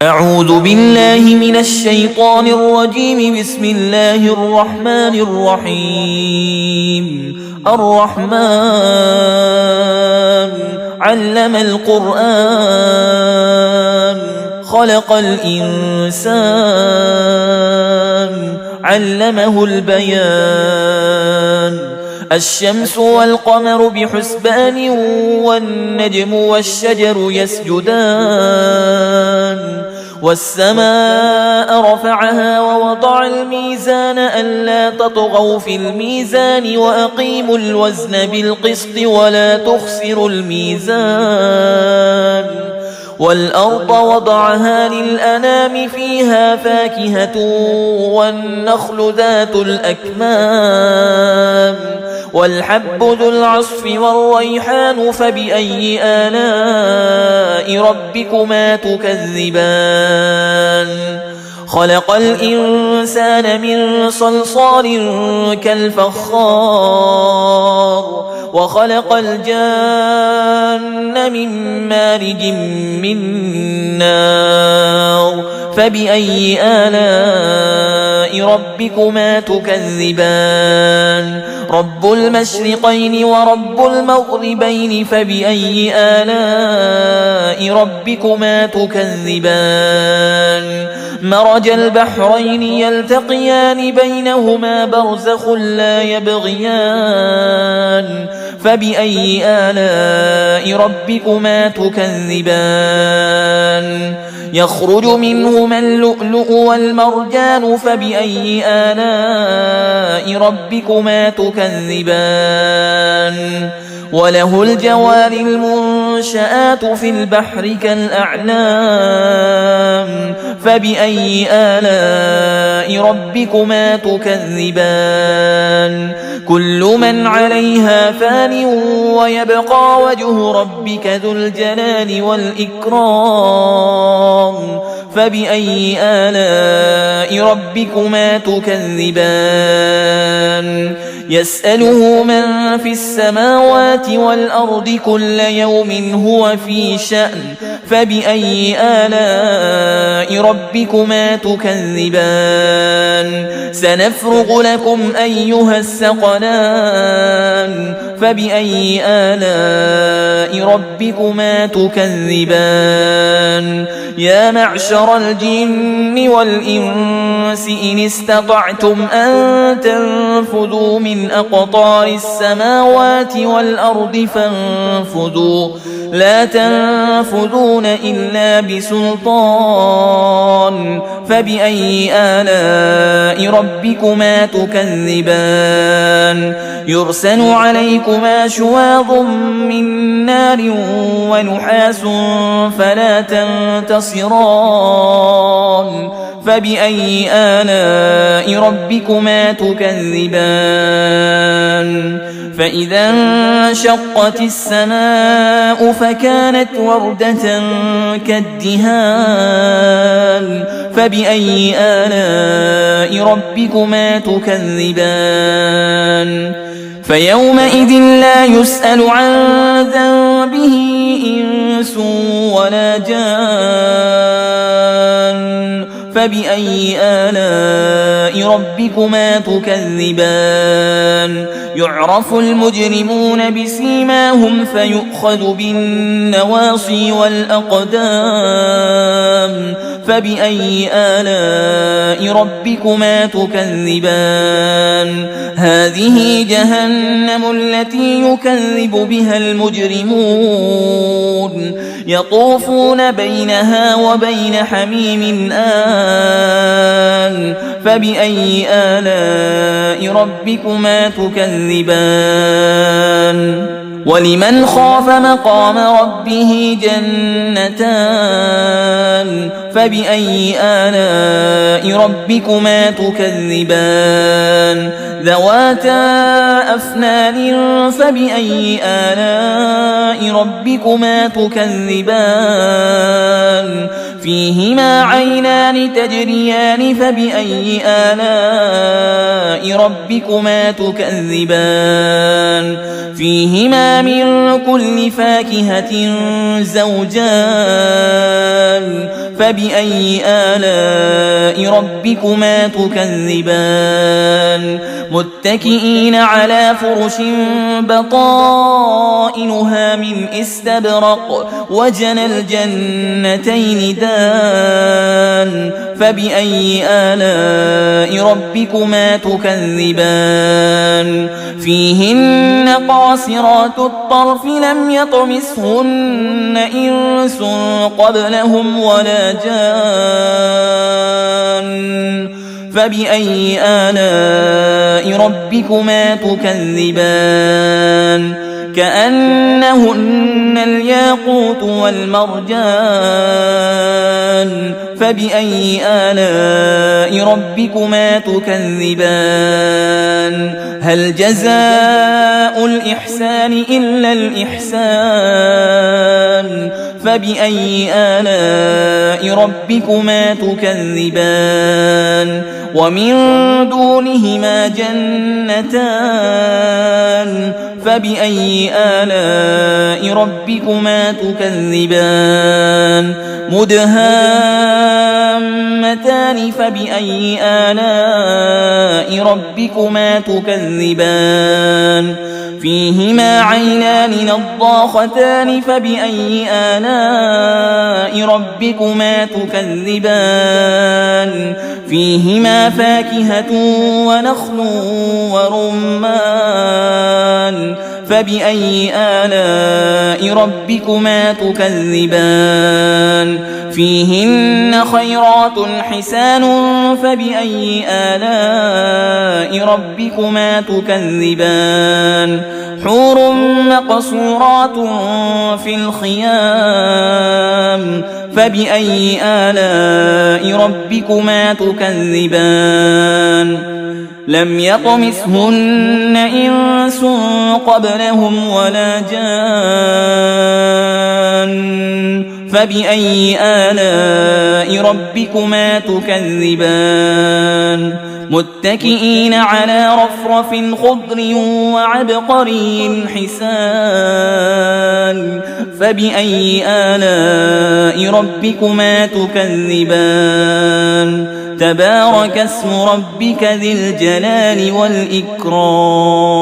أعوذ بالله من الشيطان الرجيم. بسم الله الرحمن الرحيم. الرحمن علم القرآن خلق الإنسان علمه البيان. الشمس والقمر بحسبان والنجم والشجر يسجدان. والسماء رفعها ووضع الميزان ألا تطغوا في الميزان وأقيموا الوزن بالقسط ولا تخسروا الميزان. والأرض وضعها للأنام فيها فاكهة والنخل ذات الأكمام والحب ذو العصف والريحان. فبأي آلاء ربكما تكذبان؟ خلق الإنسان من صلصال كالفخار وخلق الجان من مارج من نار. فبأي آلاء ربكما تكذبان؟ رب المشرقين ورب المغربين. فبأي آلاء ربكما تكذبان؟ مرج البحرين يلتقيان بينهما برزخ لا يبغيان. فبأي آلاء ربكما تكذبان؟ يخرج منهما اللؤلؤ والمرجان. فبأي آلاء ربكما تكذبان؟ وله الجوار المنشآت في البحر كالأعلام. فبأي آلاء ربكما تكذبان؟ كل من عليها فان ويبقى وجه ربك ذو الجلال والإكرام. فبأي آلاء ربكما تكذبان؟ يسأله من في السماوات والأرض كل يوم هو في شأن. فبأي آلاء ربكما تكذبان؟ سنفرغ لكم أيها الثقلان. فبأي آلاء ربكما تكذبان؟ يا معشر الجن والإنس إن استطعتم أن تنفذوا من أقطار السماوات والأرض فانفذوا لا تنفذون إلا بسلطان. فبأي آلاء ربكما تكذبان؟ يرسل عليكما شواظ من نار ونحاس فلا تنتصران. فبأي آلاء ربكما تكذبان؟ فإذا انشقت السماء فكانت وردة كالدهان. فبأي آلاء ربكما تكذبان؟ فيومئذ لا يسأل عن ذنبه إنس ولا جان. فبأي آلاء ربكما تكذبان؟ يعرف المجرمون بسيماهم فيؤخذ بالنواصي والأقدام. فبأي آلاء ربكما تكذبان؟ هذه جهنم التي يكذب بها المجرمون يطوفون بينها وبين حميم آن. فبأي آلاء ربكما تكذبان؟ ولمن خاف مقام ربه جنتان. فبأي آلاء ربكما تكذبان؟ ذواتا أفنان. فبأي آلاء ربكما تكذبان؟ فيهما عينان تجريان فبأي آلاء ربكما تكذبان فيهما من كل فاكهة زوجان فبأي آلاء ربكما تكذبان متكئين على فرش بطائنها من استبرق وجنى الجنتين دان فبأي آلاء ربكما تكذبان فيهن قاصرات الطرف لم يطمثهن إنس قبلهم ولا جان فبأي آلاء ربكما تكذبان كأنهن الياقوت والمرجان فبأي آلاء ربكما تكذبان هل جزاء الإحسان إلا الإحسان فبأي آلاء ربكما تكذبان ومن دونهما جنتان فبأي آلاء ربكما تكذبان مدهامتان فبأي آلاء ربكما تكذبان فيهما عينان نضاختان فبأي آلاء ربكما تكذبان فيهما فاكهة ونخل ورمان فبأي آلاء ربكما تكذبان فيهن خيرات حسان فبأي آلاء ربكما تكذبان حور مقصورات في الخيام فبأي آلاء ربكما تكذبان لم يطمثهن إنس قبلهم ولا جان فبأي آلاء ربكما تكذبان متكئين على رفرف خضر وعبقري حسان فبأي آلاء ربكما تكذبان تبارك اسم ربك ذي الجلال والإكرام